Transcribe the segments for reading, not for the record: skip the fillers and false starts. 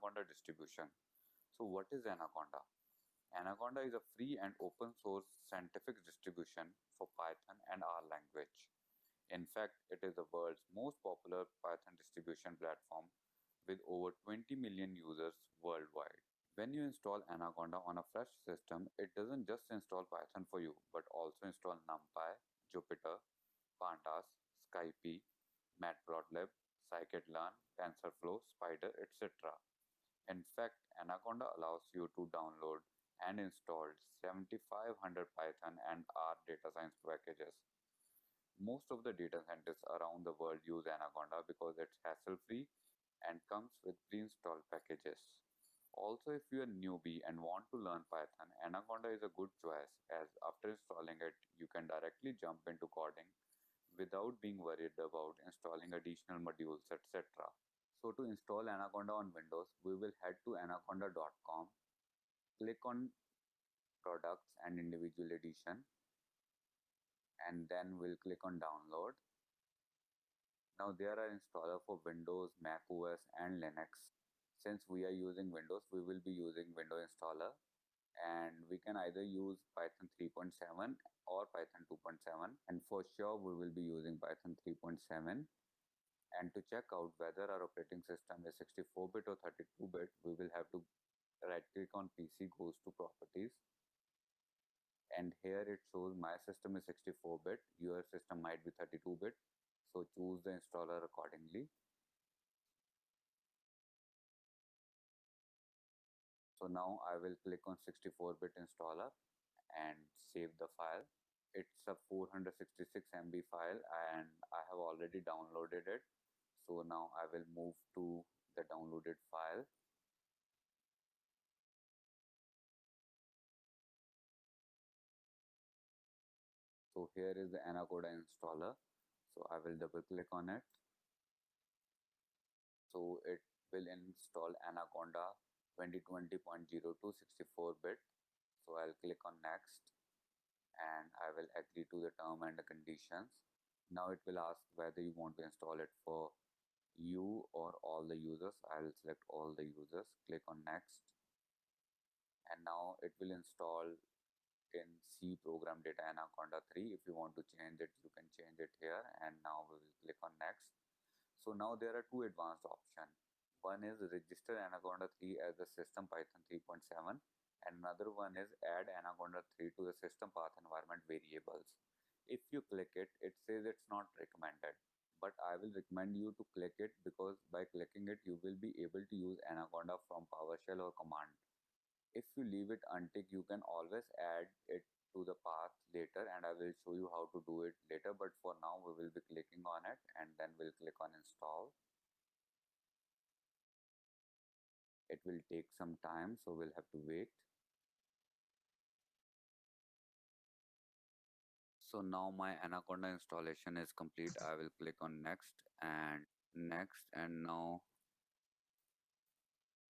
Anaconda distribution. So what is Anaconda? Anaconda is a free and open source scientific distribution for Python and R language. In fact, it is the world's most popular Python distribution platform with over 20 million users worldwide. When you install Anaconda on a fresh system, it doesn't just install Python for you, but also install NumPy, Jupyter, Pandas, SciPy, Matplotlib, Scikit-learn, TensorFlow, Spyder, etc. In fact, Anaconda allows you to download and install 7,500 Python and R data science packages. Most of the data scientists around the world use Anaconda because it's hassle-free and comes with pre-installed packages. Also, if you're a newbie and want to learn Python, Anaconda is a good choice as after installing it, you can directly jump into coding without being worried about installing additional modules, etc. So to install Anaconda on Windows, we will head to anaconda.com, click on Products and Individual Edition, and then we'll click on Download. Now there are installers for Windows, Mac OS and Linux. Since we are using Windows, we will be using Windows installer, and we can either use Python 3.7 or Python 2.7, and for sure we will be using Python 3.7. And to check out whether our operating system is 64-bit or 32-bit, we will have to right click on PC, goes to properties, and here it shows my system is 64-bit, your system might be 32-bit, so choose the installer accordingly. So now I will click on 64-bit installer and save the file. It's a 466 MB file and I have already downloaded it. So now I will move to the downloaded file. So here is the Anaconda installer. So I will double click on it. So it will install Anaconda 2020.02 64-bit. So I'll click on next and I will agree to the term and the conditions. Now it will ask whether you want to install it for you or all the users. I will select all the users, click on next, and now it will install in C program data Anaconda 3. If you want to change it, you can change it here, and now we will click on next. So now there are two advanced options. One is register Anaconda 3 as the system Python 3.7, and another one is add Anaconda 3 to the system path environment variables. If you click it, it says it's not recommended, but I will recommend you to click it because by clicking it, you will be able to use Anaconda from PowerShell or command. If you leave it unticked, you can always add it to the path later, and I will show you how to do it later, but for now we will be clicking on it and then we'll click on install. It will take some time, so we'll have to wait. So now my Anaconda installation is complete. I will click on next and next, and now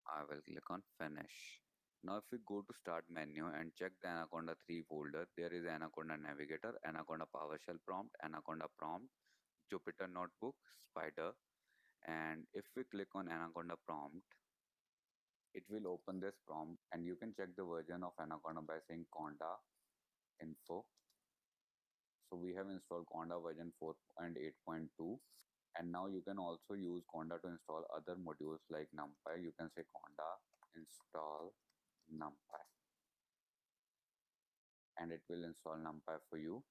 I will click on finish. Now if we go to start menu and check the Anaconda 3 folder, there is Anaconda Navigator, Anaconda PowerShell prompt, Anaconda prompt, Jupyter Notebook, Spyder, and if we click on Anaconda prompt, it will open this prompt and you can check the version of Anaconda by saying conda info. So we have installed Conda version 4.8.2, and now you can also use Conda to install other modules like NumPy. You can say Conda install NumPy and it will install NumPy for you.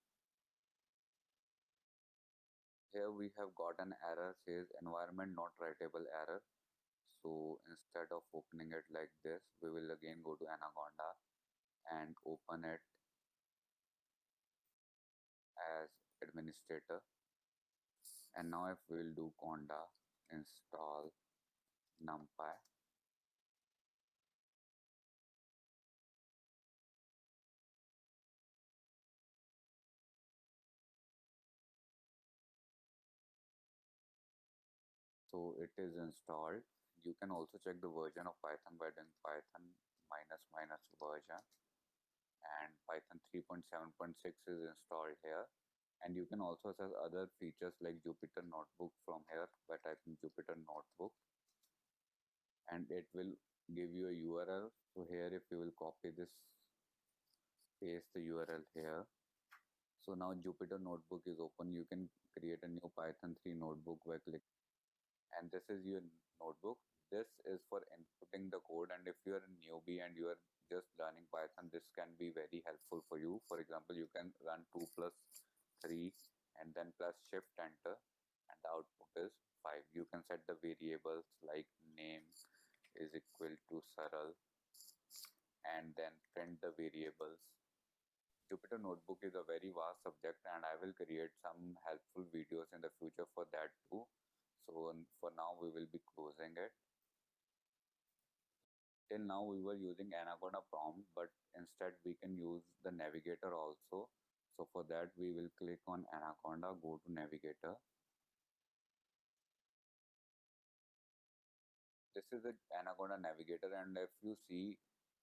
Here we have got an error says environment not writable error. So instead of opening it like this, we will again go to Anaconda and open it as administrator. And now if we will do Conda install NumPy, so it is installed. You can also check the version of Python by doing Python minus minus version, and Python 3.7.6 is installed here. And you can also access other features like Jupyter Notebook from here by typing Jupyter Notebook. and it will give you a URL. So here if you will copy this, paste the URL here. So now Jupyter Notebook is open. You can create a new Python 3 notebook by clicking, and this is your notebook. This is for inputting the code, and if you are a newbie and you are just learning Python, this can be very helpful for you. For example, you can run 2 plus 3 and then plus shift enter, and the output is 5. You can set the variables like name is equal to Saral, and then print the variables. Jupyter Notebook is a very vast subject, and I will create some helpful videos in the future for that too. So for now, we will be closing it. Till now, we were using Anaconda prompt, but instead we can use the navigator also. So for that, we will click on Anaconda, go to navigator. This is the Anaconda navigator, and if you see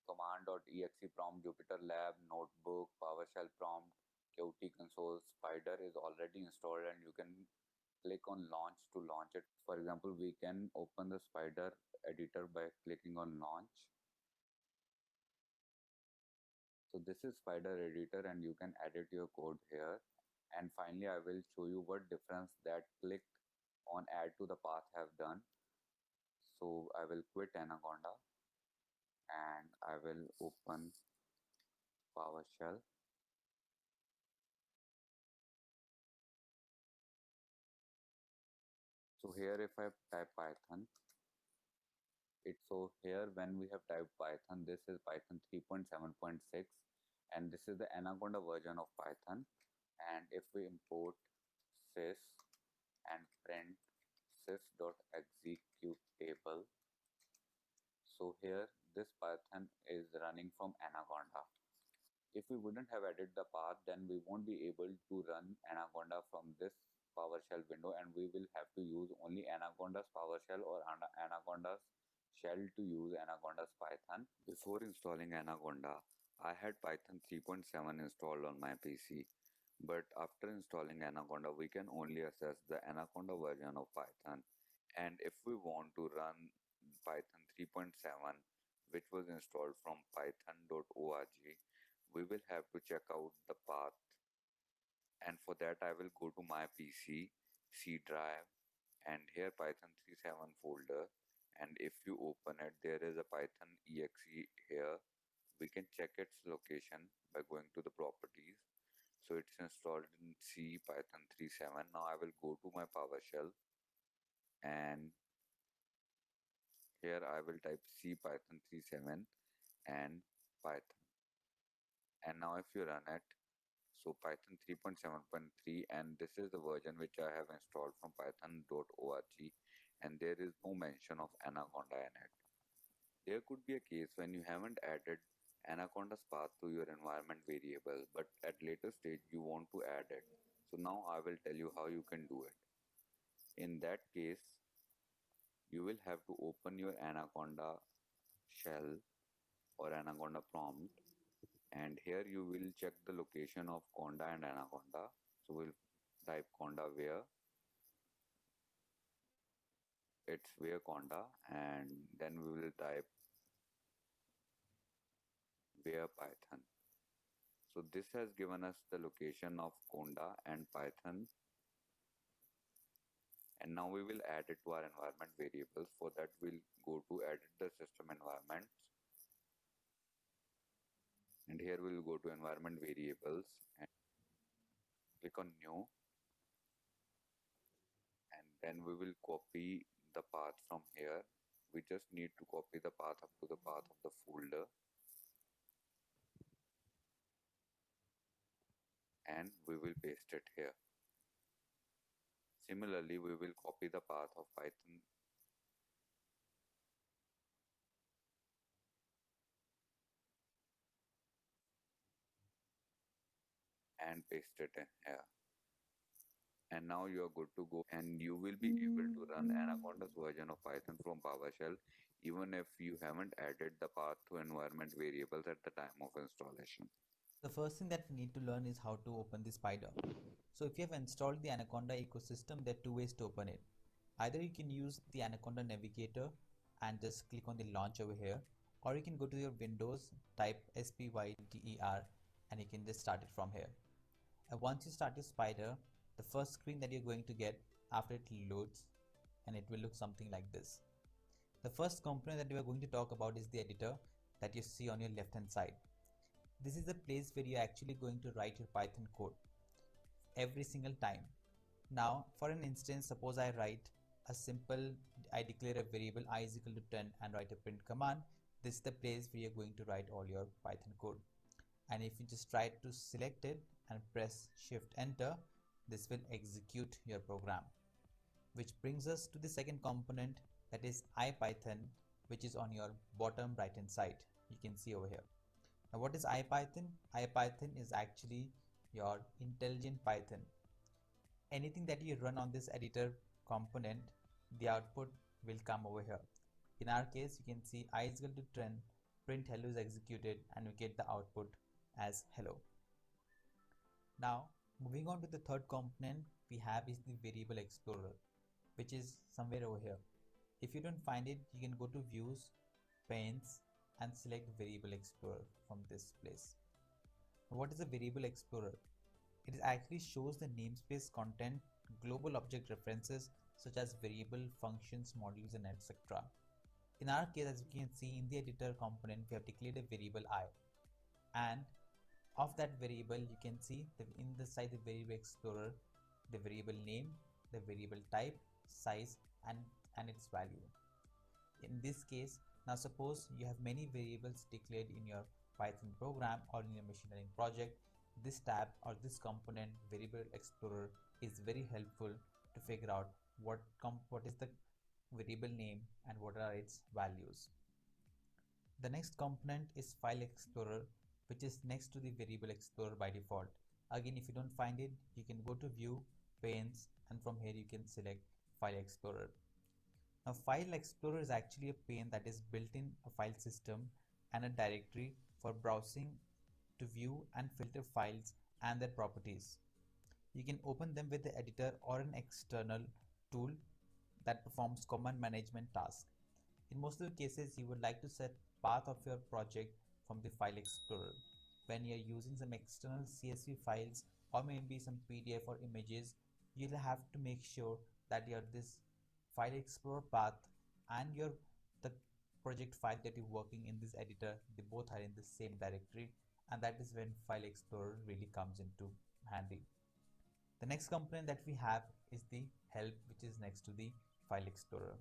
command.exe prompt, Jupyter Lab, Notebook, PowerShell prompt, Qt console, Spyder is already installed, and you can click on launch to launch it. For example, we can open the Spyder editor by clicking on launch. So this is Spyder editor, and you can edit your code here. And finally, I will show you what difference that click on add to the path have done. So I will quit Anaconda and I will open PowerShell. So here if I type Python, so here when we have typed Python, this is Python 3.7.6, and this is the Anaconda version of Python. And if we import sys and print sys.executable, so here this Python is running from Anaconda. If we wouldn't have added the path, then we won't be able to run Anaconda from this PowerShell window, and we will have to use only Anaconda's PowerShell or Anaconda's shell to use Anaconda's Python. Before installing Anaconda, I had Python 3.7 installed on my PC. But after installing Anaconda, we can only access the Anaconda version of Python. And if we want to run Python 3.7, which was installed from python.org, we will have to check out the path. And for that, I will go to my PC, C drive, and here Python 3.7 folder. And if you open it, there is a Python exe here. We can check its location by going to the properties. So it's installed in C Python 3.7. Now I will go to my PowerShell, and here I will type C Python 3.7 and Python. And now if you run it, so Python 3.7.3, and this is the version which I have installed from python.org, and there is no mention of Anaconda in it. There could be a case when you haven't added Anaconda's path to your environment variable, but at later stage you want to add it. So now I will tell you how you can do it. In that case, you will have to open your Anaconda shell or Anaconda prompt, and here you will check the location of Conda and Anaconda. So we'll type Conda where, it's where Conda, and then we will type where Python. So this has given us the location of Conda and Python, and now we will add it to our environment variables. For that, we'll go to edit the system environments, and here we'll go to environment variables and click on new, and then we will copy the path from here. We just need to copy the path up to the path of the folder, and we will paste it here. Similarly, we will copy the path of Python and paste it in here. And now you are good to go, and you will be able to run Anaconda's version of Python from PowerShell even if you haven't added the path to environment variables at the time of installation. The first thing that we need to learn is how to open the Spyder. So if you have installed the Anaconda ecosystem, there are two ways to open it. Either you can use the Anaconda navigator, and just click on the launch over here, or you can go to your Windows, type Spyder, and you can just start it from here. And once you start your Spyder, the first screen that you're going to get after it loads, and it will look something like this. The first component that we are going to talk about is the editor that you see on your left hand side. This is the place where you're actually going to write your Python code every single time. Now, for an instance, suppose I declare a variable I is equal to 10 and write a print command. This is the place where you're going to write all your Python code. And if you just try to select it and press Shift Enter, this will execute your program. Which brings us to the second component, that is IPython, which is on your bottom right hand side. You can see over here. Now, what is IPython? IPython is actually your intelligent Python. Anything that you run on this editor component, the output will come over here. In our case, you can see I is equal to 10, print hello is executed, and we get the output as hello. Now, moving on to the third component we have is the variable explorer, which is somewhere over here. If you don't find it, you can go to views, panes, and select variable explorer from this place. What is a variable explorer? It actually shows the namespace content, global object references such as variable, functions, modules, and etc. In our case, as you can see in the editor component, we have declared a variable I, and of that variable you can see inside the variable explorer, the variable name, the variable type, size, and its value. In this case, now suppose you have many variables declared in your Python program or in your machine learning project, this tab or this component variable explorer is very helpful to figure out what is the variable name and what are its values. The next component is file explorer, which is next to the variable explorer by default. Again, if you don't find it, you can go to view, panes, and from here you can select file explorer. Now, file explorer is actually a pane that is built in a file system and a directory for browsing to view and filter files and their properties. You can open them with the editor or an external tool that performs command management tasks. In most of the cases, you would like to set path of your project from the file explorer. When you're using some external CSV files or maybe some PDF or images, you'll have to make sure that your this file explorer path and the project file that you're working in this editor, they both are in the same directory, and that is when file explorer really comes into handy. The next component that we have is the help, which is next to the file explorer.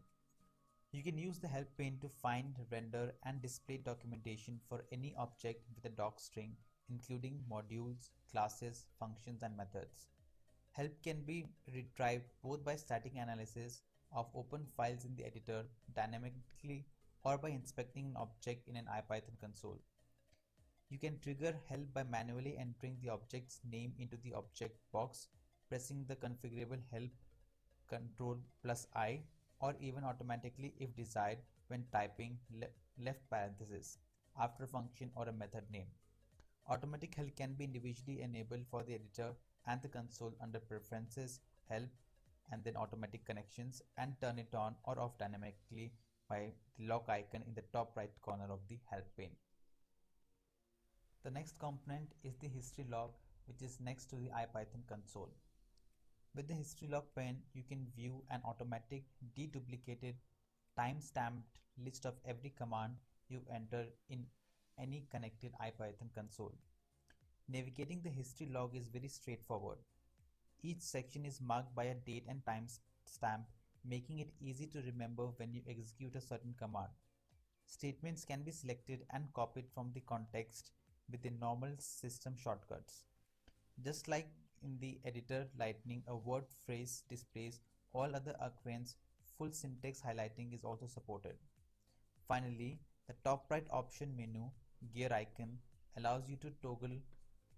You can use the help pane to find, render, and display documentation for any object with a doc string, including modules, classes, functions, and methods. Help can be retrieved both by static analysis of open files in the editor dynamically or by inspecting an object in an IPython console. You can trigger help by manually entering the object's name into the object box, pressing the configurable help Ctrl plus I, or even automatically if desired when typing left parenthesis after a function or a method name. Automatic help can be individually enabled for the editor and the console under Preferences, Help, and then Automatic Connections, and turn it on or off dynamically by the lock icon in the top right corner of the help pane. The next component is the history log, which is next to the IPython console. With the history log pane, you can view an automatic deduplicated time-stamped list of every command you enter in any connected IPython console. Navigating the history log is very straightforward. Each section is marked by a date and time stamp, making it easy to remember when you execute a certain command. Statements can be selected and copied from the context with the normal system shortcuts. Just like in the editor Lightning, a word phrase displays all other occurrence, full syntax highlighting is also supported. Finally, the top right option menu gear icon allows you to toggle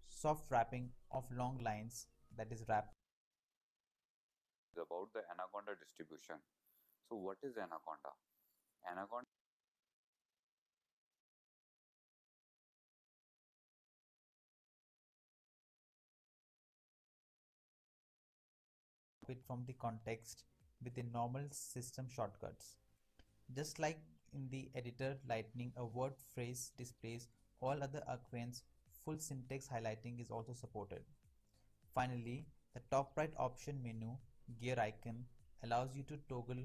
soft wrapping of long lines, that is wrap. About the Anaconda distribution. So what is Anaconda? Anaconda It from the context with the normal system shortcuts. Just like in the editor Lightning, a word phrase displays all other occurrence, full syntax highlighting is also supported. Finally, the top right option menu gear icon allows you to toggle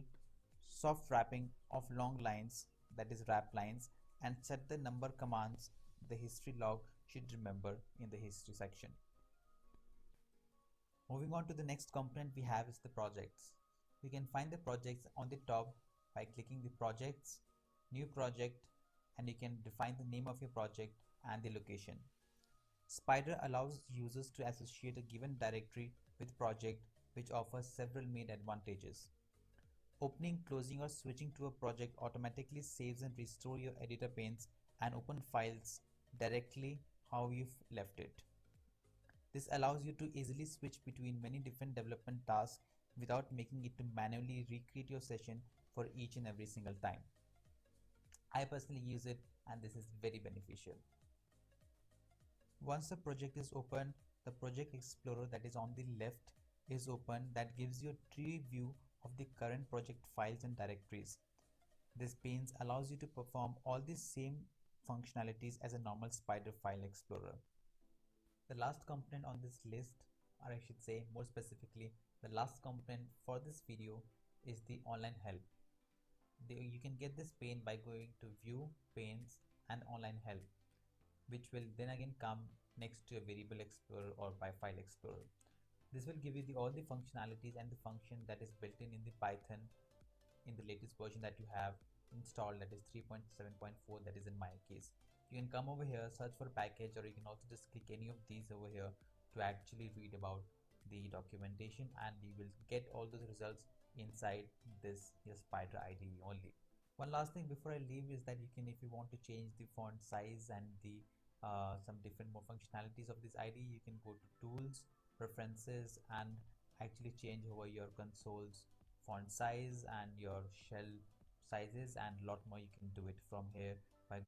soft wrapping of long lines, that is wrap lines, and set the number commands the history log should remember in the history section. Moving on to the next component we have is the projects. We can find the projects on the top by clicking the projects, new project, and you can define the name of your project and the location. Spyder allows users to associate a given directory with project, which offers several main advantages. Opening, closing, or switching to a project automatically saves and restores your editor panes and open files directly how you've left it. This allows you to easily switch between many different development tasks without making it to manually recreate your session for each and every single time. I personally use it and this is very beneficial. Once the project is open, the project explorer that is on the left is open, that gives you a tree view of the current project files and directories. This pane allows you to perform all the same functionalities as a normal Spyder file explorer. The last component on this list, or I should say more specifically, the last component for this video is the online help. You can get this pane by going to view, panes and online help, which will then again come next to a variable explorer or by file explorer. This will give you all the functionalities and the function that is built in the Python in the latest version that you have installed, that is 3.7.4, that is in my case. You can come over here, search for package, or you can also just click any of these over here to actually read about the documentation, and you will get all those results inside this your Spyder IDE only. One last thing before I leave is that you can, if you want to change the font size and the some different more functionalities of this IDE, you can go to tools, preferences, and actually change over your console's font size and your shell sizes, and a lot more you can do it from here by